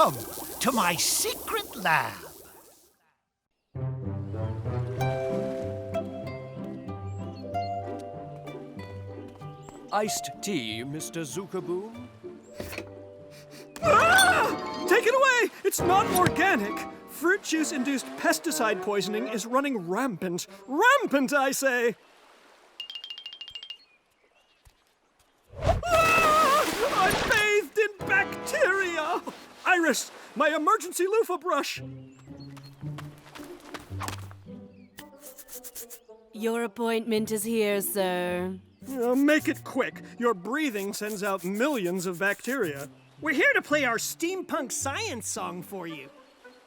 Welcome to my secret lab. Iced tea, Mr. Zookerboom? Ah! Take it away! It's not organic. Fruit juice-induced pesticide poisoning is running rampant. Rampant, I say! Ah! I'm bathed in bacteria! Iris, my emergency loofah brush! Your appointment is here, sir. Make it quick. Your breathing sends out millions of bacteria. We're here to play our steampunk science song for you.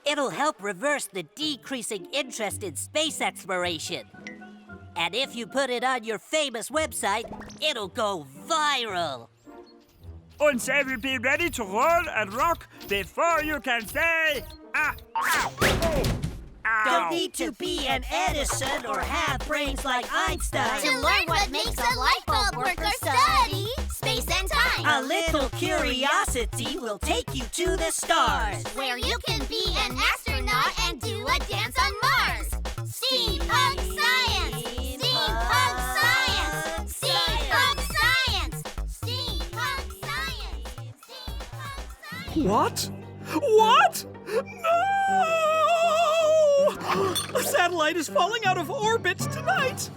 It'll help reverse the decreasing interest in space exploration. And if you put it on your famous website, it'll go viral. And they will be ready to roll and rock before you can say, ah, ow, oh, ow. Don't need to be an Edison or have brains like Einstein. To learn what makes a light bulb work or study space and time. A little curiosity will take you to the stars. Where you can be an astronaut and do a dance on Mars. Steampunk science! Steampunk science! Steampunk science! Steampunk science! Steampunk science! What? What? No! A satellite is falling out of orbit tonight!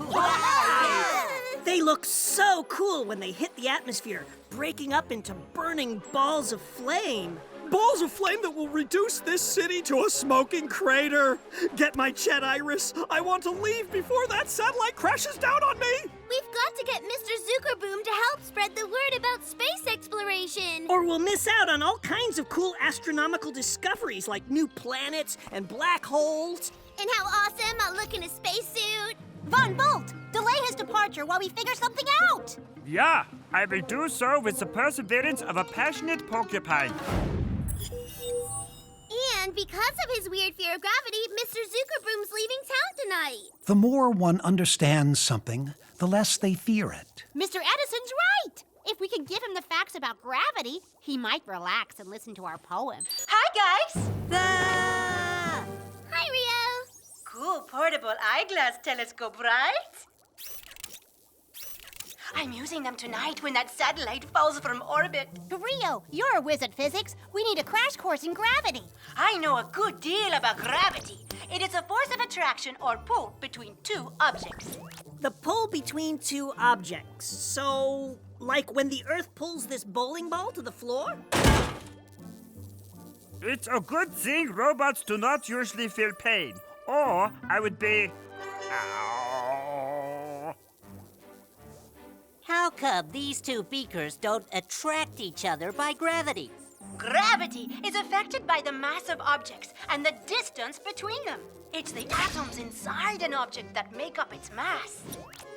They look so cool when they hit the atmosphere, breaking up into burning balls of flame. Balls of flame that will reduce this city to a smoking crater. Get my jet, Iris. I want to leave before that satellite crashes down on me. We've got to get Mr. Zookerboom to help spread the word about space exploration. Or we'll miss out on all kinds of cool astronomical discoveries like new planets and black holes. And how awesome I'll look in a spacesuit. Von Bolt, delay his departure while we figure something out. Yeah, I will do so with the perseverance of a passionate porcupine. And because of his weird fear of gravity, Mr. Zookerboom's leaving town tonight. The more one understands something, the less they fear it. Mr. Edison's right. If we can give him the facts about gravity, he might relax and listen to our poem. Hi, guys. Hi, Rio. Cool portable eyeglass telescope, right? I'm using them tonight when that satellite falls from orbit. Rio, you're a whiz at physics. We need a crash course in gravity. I know a good deal about gravity. It is a force of attraction or pull between two objects. The pull between two objects. So, like when the Earth pulls this bowling ball to the floor? It's a good thing robots do not usually feel pain. Or I would be... Ow. How come these two beakers don't attract each other by gravity? Gravity is affected by the mass of objects and the distance between them. It's the atoms inside an object that make up its mass.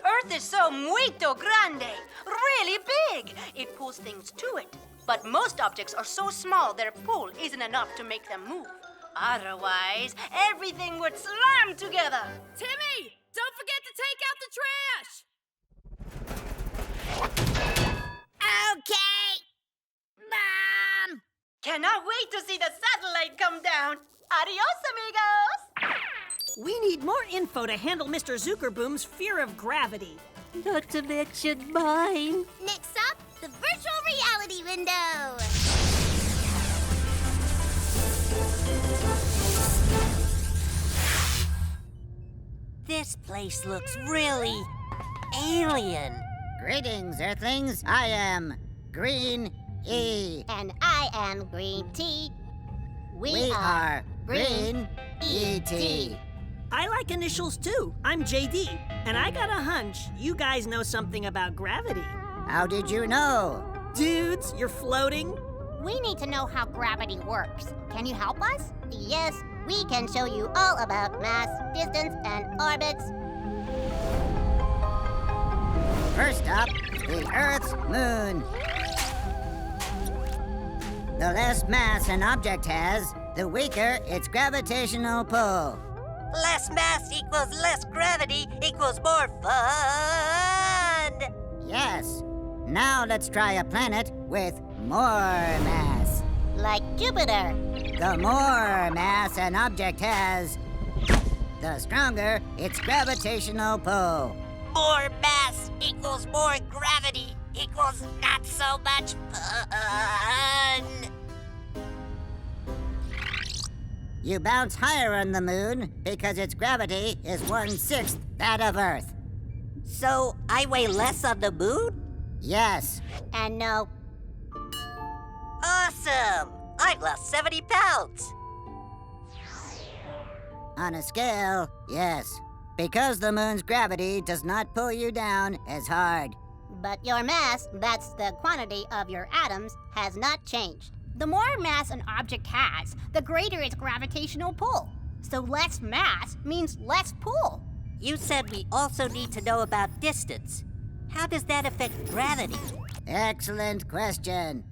Earth is so muito grande, really big. It pulls things to it. But most objects are so small their pull isn't enough to make them move. Otherwise, everything would slam together. Timmy, don't forget to take out the trash! Okay. Mom! Cannot wait to see the satellite come down. Adios, amigos! We need more info to handle Mr. Zookerboom's fear of gravity. Not to mention mine. Next up, the virtual reality window. This place looks really alien. Greetings, Earthlings. I am Green E. And I am Green T. We are Green E.T. I like initials too. I'm JD, and I got a hunch you guys know something about gravity. How did you know? Dudes, you're floating. We need to know how gravity works. Can you help us? Yes, we can show you all about mass, distance, and orbits. First up, the Earth's moon. The less mass an object has, the weaker its gravitational pull. Less mass equals less gravity equals more fun. Yes. Now let's try a planet with more mass. like Jupiter. The more mass an object has, the stronger its gravitational pull. More mass equals more gravity equals not so much fun. You bounce higher on the moon because its gravity is 1/6 that of Earth. So I weigh less on the moon? Yes. And no. Awesome! I've lost 70 pounds. On a scale, yes. Because the moon's gravity does not pull you down as hard. But your mass, that's the quantity of your atoms, has not changed. The more mass an object has, the greater its gravitational pull. So less mass means less pull. You said we also need to know about distance. How does that affect gravity? Excellent question.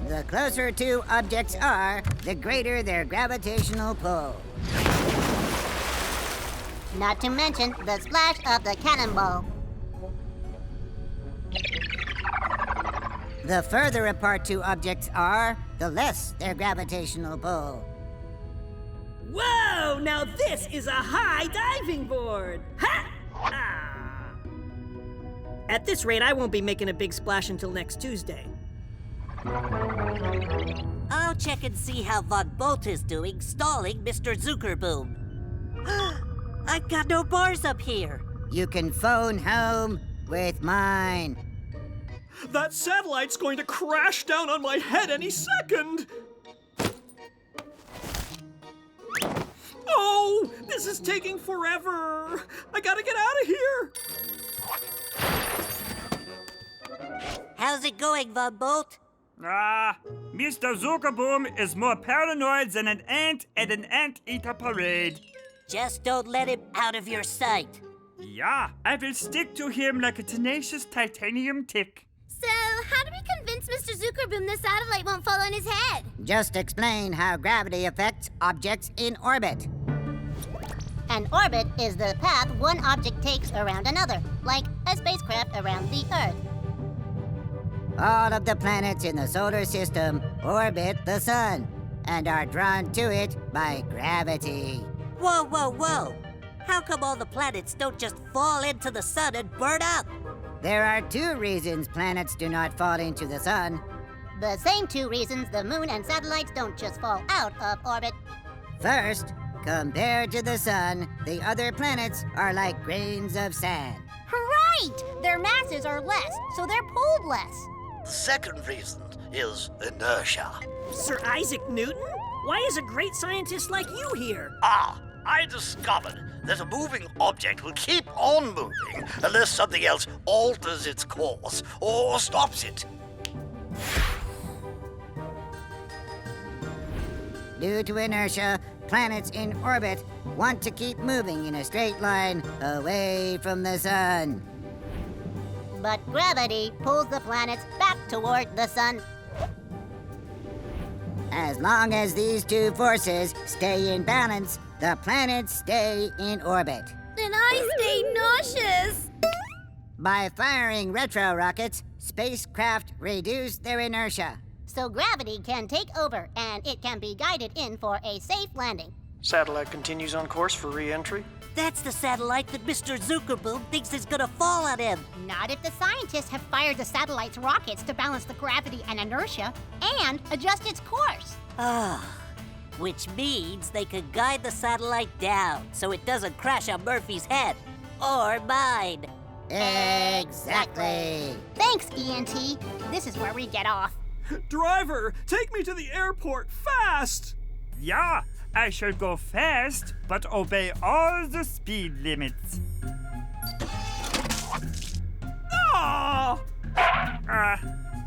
The closer two objects are, the greater their gravitational pull. Not to mention the splash of the cannonball. The further apart two objects are, the less their gravitational pull. Whoa! Now this is a high diving board! Ha! Ah. At this rate, I won't be making a big splash until next Tuesday. I'll check and see how Von Bolt is doing stalling Mr. Zookerboom. I've got no bars up here. You can phone home with mine. That satellite's going to crash down on my head any second! Oh, this is taking forever! I gotta get out of here! How's it going, Von Bolt? Mr. Zookerboom is more paranoid than an ant at an anteater parade. Just don't let him out of your sight. Yeah, I will stick to him like a tenacious titanium tick. So, how do we convince Mr. Zookerboom the satellite won't fall on his head? Just explain how gravity affects objects in orbit. An orbit is the path one object takes around another, like a spacecraft around the Earth. All of the planets in the solar system orbit the sun and are drawn to it by gravity. Whoa, whoa, whoa! How come all the planets don't just fall into the sun and burn up? There are two reasons planets do not fall into the sun. The same two reasons the moon and satellites don't just fall out of orbit. First, compared to the sun, the other planets are like grains of sand. Right! Their masses are less, so they're pulled less. The second reason is inertia. Sir Isaac Newton? Why is a great scientist like you here? I discovered that a moving object will keep on moving unless something else alters its course or stops it. Due to inertia, planets in orbit want to keep moving in a straight line away from the sun. But gravity pulls the planets back toward the sun. As long as these two forces stay in balance, the planets stay in orbit. And I stay nauseous. By firing retro rockets, spacecraft reduce their inertia. So gravity can take over, and it can be guided in for a safe landing. Satellite continues on course for re-entry. That's the satellite that Mr. Zookerboom thinks is gonna fall on him. Not if the scientists have fired the satellite's rockets to balance the gravity and inertia and adjust its course. Which means they could guide the satellite down so it doesn't crash on Murphy's head. Or mine. Exactly. Thanks, ENT. This is where we get off. Driver, take me to the airport, fast! Yeah, I shall go fast, but obey all the speed limits.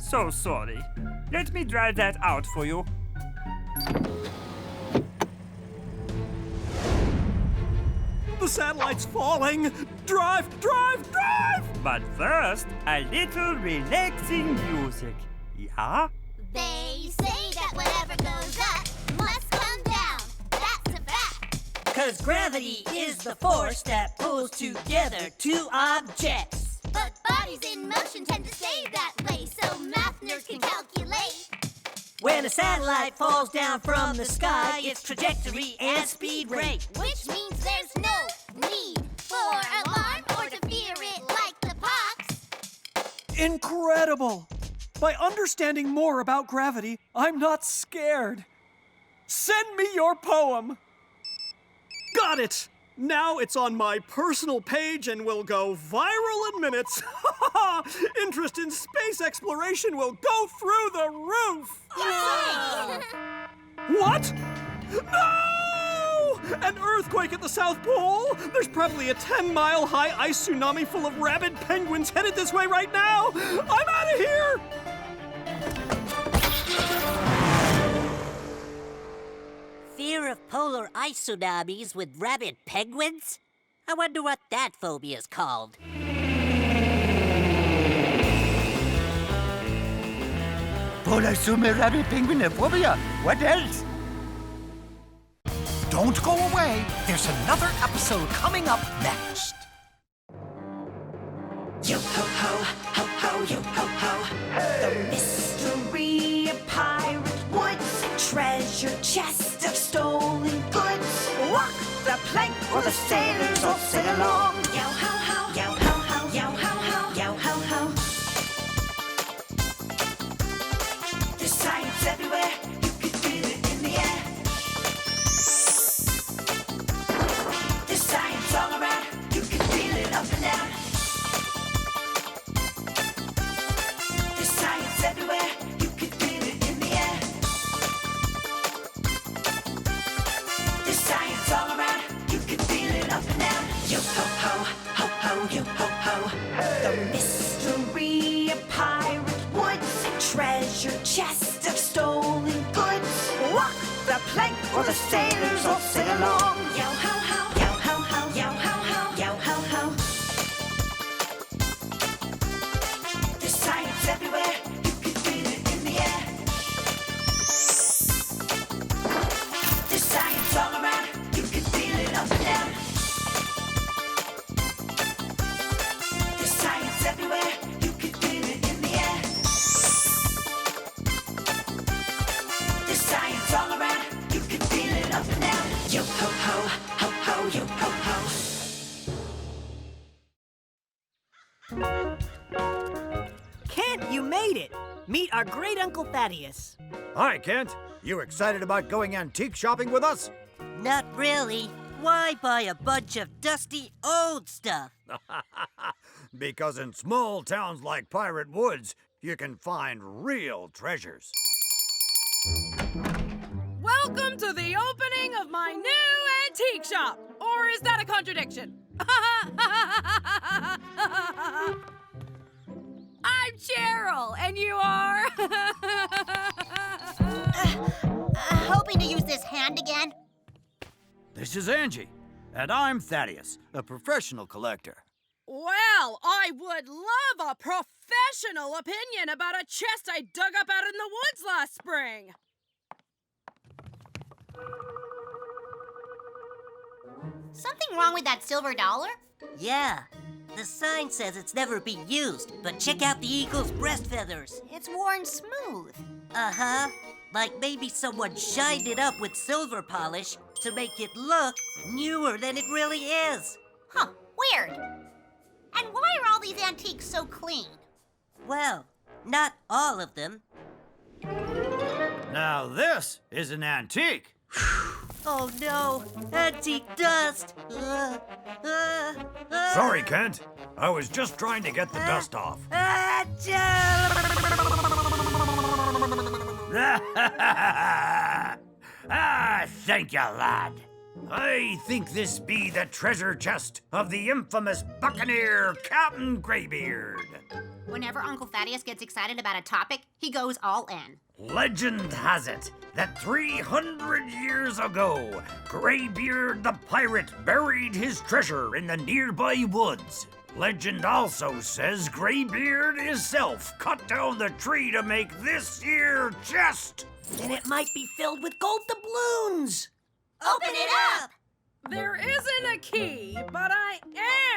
So sorry. Let me dry that out for you. The satellite's falling! Drive, drive, drive! But first, a little relaxing music. Yeah? They say that whatever goes up must come down. That's a fact. 'Cause gravity is the force that pulls together two objects. But bodies in motion tend to stay that way, so calculate. When a satellite falls down from the sky, its trajectory and speed rate. Which means there's no need for alarm or to fear it like the pox. Incredible! By understanding more about gravity, I'm not scared. Send me your poem. Got it! Now it's on my personal page and will go viral in minutes. Interest in space exploration will go through the roof. What? No! An earthquake at the South Pole? There's probably a 10-mile-high ice tsunami full of rabid penguins headed this way right now. I'm out of here! Fear of polar ice tsunamis with rabid penguins? I wonder what that phobia is called. Polar sume rabbit penguin phobia. What else? Don't go away. There's another episode coming up next. Yo ho ho, ho ho, yo ho ho. The mystery of Pirate Woods, treasure chest of stolen goods. Walk the plank or the sailors all sit along. Yo ho ho, yo ho ho, yo ho ho, yo ho ho. There's science everywhere, you can feel it in the air. There's science all around, you can feel it up and down. Everywhere, you can feel it in the air. There's science all around, you can feel it up and down. Yo ho ho, ho ho, yo ho ho. The mystery of Pirate Woods, treasure chest of stolen goods. Walk the plank or the sailors all sit along. Yo ho ho, yo ho ho, yo ho ho, yo ho ho. There's science everywhere. All around, you can feel it up and down. There's science everywhere, you can feel it in the air. There's science all around, you can feel it up and down. Yo ho ho, ho ho, yo ho ho. Kent, you made it! Meet our great Uncle Thaddeus. Hi, Kent. You excited about going antique shopping with us? Not really. Why buy a bunch of dusty old stuff? Because in small towns like Pirate Woods, you can find real treasures. Welcome to the opening of my new antique shop. Or is that a contradiction? I'm Cheryl, and you are? Hoping to use this hand again. This is Angie, and I'm Thaddeus, a professional collector. Well, I would love a professional opinion about a chest I dug up out in the woods last spring. Something wrong with that silver dollar? Yeah. The sign says it's never been used, but check out the eagle's breast feathers. It's worn smooth. Uh-huh. Like maybe someone shined it up with silver polish to make it look newer than it really is. Huh, weird. And why are all these antiques so clean? Well, not all of them. Now this is an antique. Oh no, antique dust! Sorry, Kent. I was just trying to get the dust off. Thank you, lad. I think this be the treasure chest of the infamous buccaneer Captain Greybeard. Whenever Uncle Thaddeus gets excited about a topic, he goes all in. Legend has it that 300 years ago, Greybeard the pirate buried his treasure in the nearby woods. Legend also says Greybeard himself cut down the tree to make this here chest. And it might be filled with gold doubloons. Open it up! There isn't a key, but I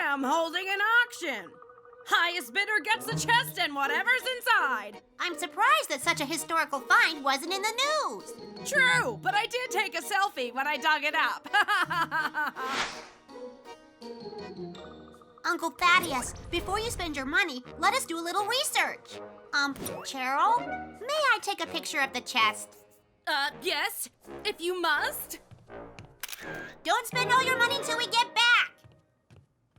am holding an auction. Highest bidder gets the chest and whatever's inside. I'm surprised that such a historical find wasn't in the news. True, but I did take a selfie when I dug it up. Uncle Thaddeus, before you spend your money, let us do a little research. Cheryl, may I take a picture of the chest? Yes, if you must. Don't spend all your money until we get back.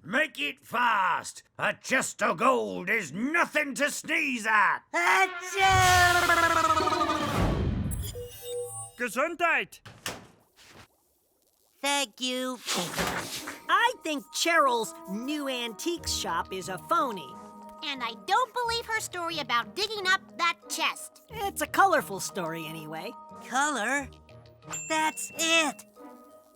Make it fast. A chest of gold is nothing to sneeze at. Gesundheit. Thank you. I think Cheryl's new antiques shop is a phony. And I don't believe her story about digging up that chest. It's a colorful story anyway. Color? That's it.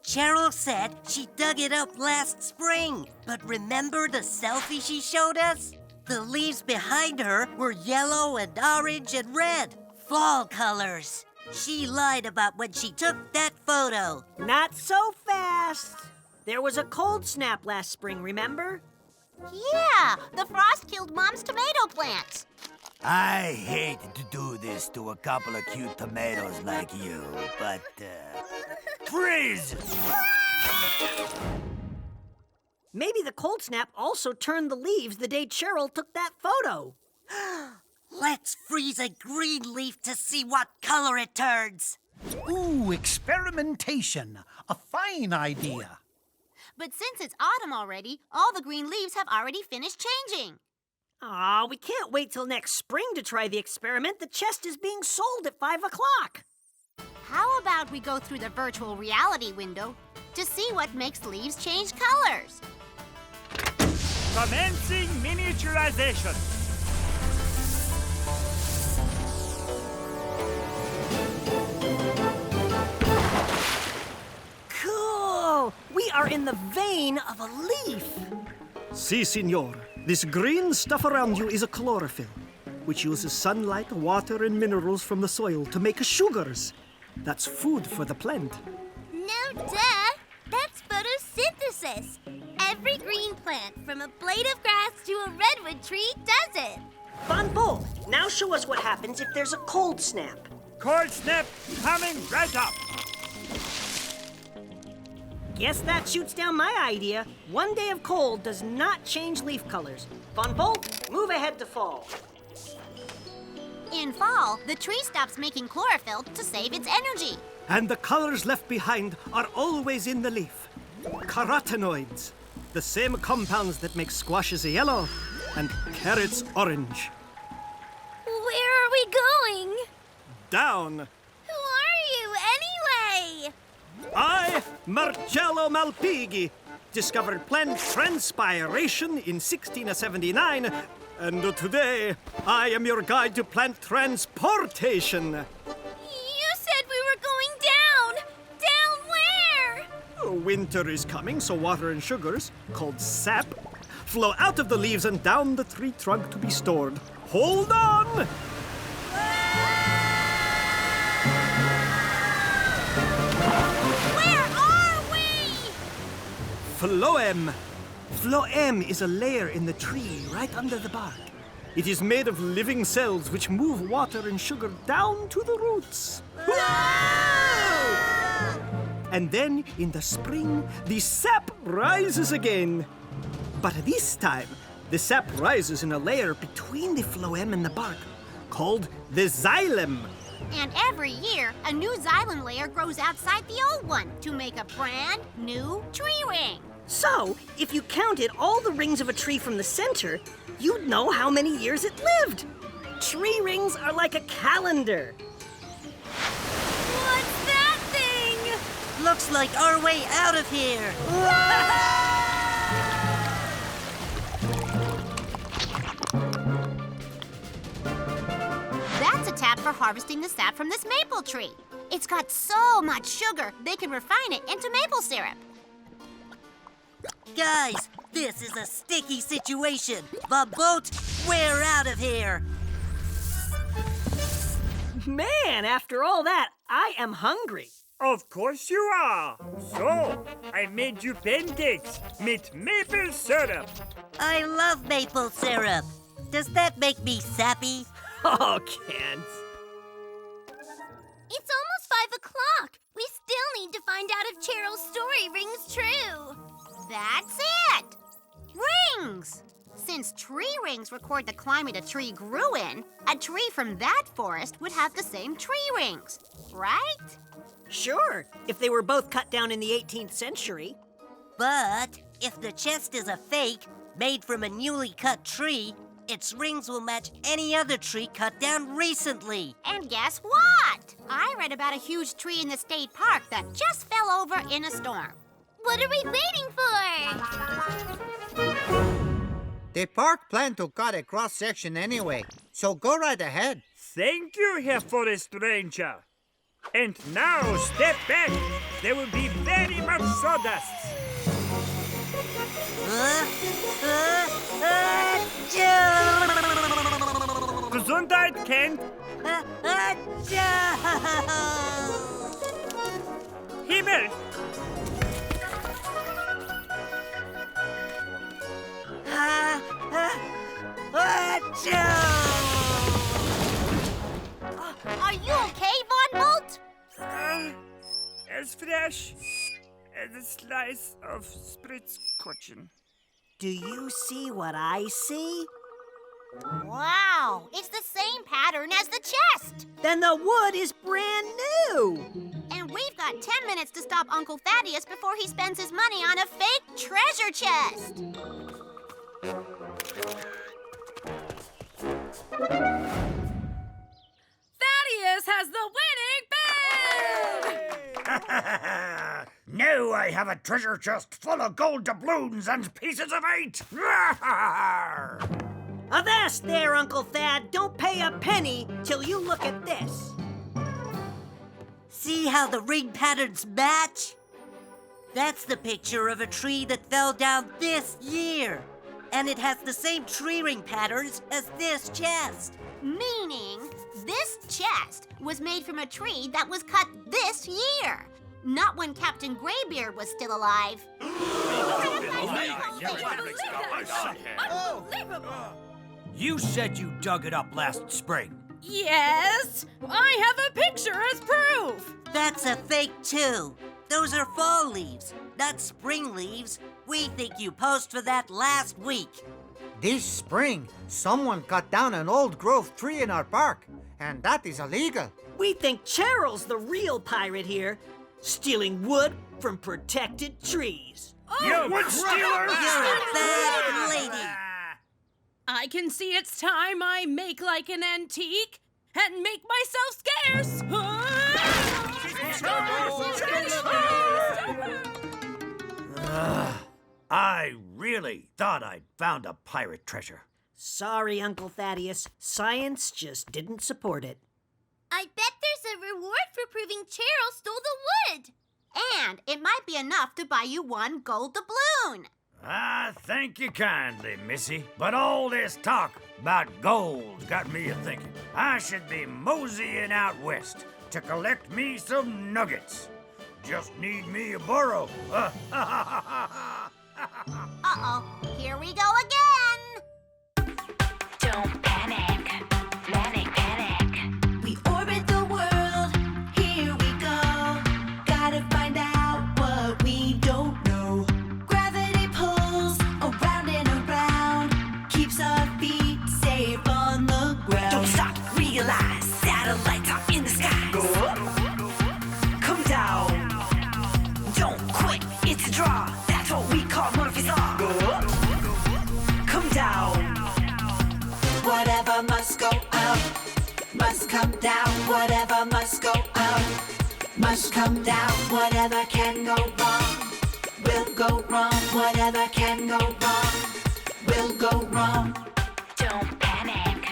Cheryl said she dug it up last spring. But remember the selfie she showed us? The leaves behind her were yellow and orange and red. Fall colors. She lied about when she took that photo. Not so fast. There was a cold snap last spring, remember? Yeah, the frost killed Mom's tomato plants. I hate to do this to a couple of cute tomatoes like you, but, freeze! Maybe the cold snap also turned the leaves the day Cheryl took that photo. Let's freeze a green leaf to see what color it turns. Ooh, experimentation. A fine idea. But since it's autumn already, all the green leaves have already finished changing. Aw, we can't wait till next spring to try the experiment. The chest is being sold at 5 o'clock. How about we go through the virtual reality window to see what makes leaves change colors? Commencing miniaturization. Cool! We are in the vein of a leaf. Si, senor. This green stuff around you is a chlorophyll, which uses sunlight, water, and minerals from the soil to make sugars. That's food for the plant. No, duh! That's photosynthesis. Every green plant, from a blade of grass to a redwood tree, does it. Von Bull, now show us what happens if there's a cold snap. Cold snap coming right up. Guess that shoots down my idea. 1 day of cold does not change leaf colors. Von Bolt, move ahead to fall. In fall, the tree stops making chlorophyll to save its energy. And the colors left behind are always in the leaf. Carotenoids, the same compounds that make squashes yellow and carrots orange. Where are we going? Down. Who are you, anyway? I, Marcello Malpighi, discovered plant transpiration in 1679, and today I am your guide to plant transportation. You said we were going down. Down where? Winter is coming, so water and sugars, called sap, flow out of the leaves and down the tree trunk to be stored. Hold on! Phloem. Phloem is a layer in the tree right under the bark. It is made of living cells which move water and sugar down to the roots. And then, in the spring, the sap rises again. But this time, the sap rises in a layer between the phloem and the bark, called the xylem. And every year, a new xylem layer grows outside the old one to make a brand new tree ring. So, if you counted all the rings of a tree from the center, you'd know how many years it lived. Tree rings are like a calendar. What's that thing? Looks like our way out of here. That's a tap for harvesting the sap from this maple tree. It's got so much sugar, they can refine it into maple syrup. Guys, this is a sticky situation. The boat, we're out of here. Man, after all that, I am hungry. Of course you are. So, I made you pancakes with maple syrup. I love maple syrup. Does that make me sappy? Oh, Kent. It's almost 5 o'clock. We still need to find out if Cheryl's story rings true. That's it! Rings! Since tree rings record the climate a tree grew in, a tree from that forest would have the same tree rings, right? Sure, if they were both cut down in the 18th century. But if the chest is a fake, made from a newly cut tree, its rings will match any other tree cut down recently. And guess what? I read about a huge tree in the state park that just fell over in a storm. What are we waiting for? The park planned to cut a cross-section anyway, so go right ahead. Thank you, Herr Forest Ranger. And now, step back. There will be very much sawdust. Gesundheit, Kent. Himmel. Are you okay, Von Bolt? As fresh as a slice of Spritzkotchen. Do you see what I see? Wow, it's the same pattern as the chest. Then the wood is brand new. And we've got 10 minutes to stop Uncle Thaddeus before he spends his money on a fake treasure chest. Thaddeus has the winning bid! Now I have a treasure chest full of gold doubloons and pieces of 8. Avast there, Uncle Thad. Don't pay a penny till you look at this. See how the ring patterns match? That's the picture of a tree that fell down this year. And it has the same tree ring patterns as this chest. Meaning, this chest was made from a tree that was cut this year. Not when Captain Graybeard was still alive. You said you dug it up last spring. Yes, I have a picture as proof. That's a fake too. Those are fall leaves, not spring leaves. We think you posed for that last week. This spring, someone cut down an old growth tree in our park, and that is illegal. We think Cheryl's the real pirate here, stealing wood from protected trees. You wood stealers! You're a bad lady. I can see it's time I make like an antique and make myself scarce. I really thought I'd found a pirate treasure. Sorry, Uncle Thaddeus. Science just didn't support it. I bet there's a reward for proving Cheryl stole the wood. And it might be enough to buy you 1 gold doubloon. Thank you kindly, Missy. But all this talk about gold got me a-thinking. I should be moseying out west to collect me some nuggets. Just need me a burro. Uh-oh, here we go again. Don't panic, panic, panic. We orbit the world, here we go. Gotta find out what we don't know. Gravity pulls around and around, keeps our feet safe on the ground. Don't stop, realize satellites are in the sky. Go up, come down. Don't quit, it's a draw. That's what we call Murphy's Law. Go up, come down. Whatever must go up, must come down. Whatever must go up, must come down. Whatever can go wrong, will go wrong. Whatever can go wrong, will go wrong. Don't panic,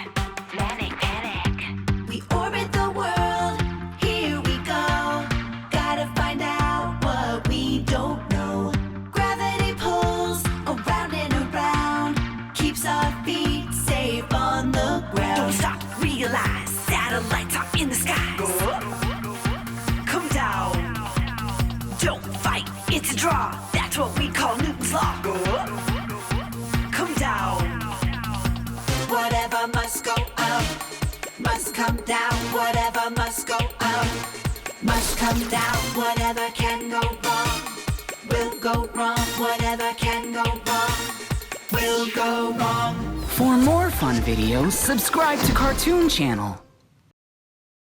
panic, panic. We orbit the world, here we go. Gotta find out what we don't know. Gravity pulls around and around, keeps our feet safe on the ground. Don't stop, realize satellites are in the sky. Go up, come down. come down, whatever must go up. Must come down, whatever can go wrong. Will go wrong, whatever can go wrong. Will go wrong. For more fun videos, subscribe to Kartoon Channel.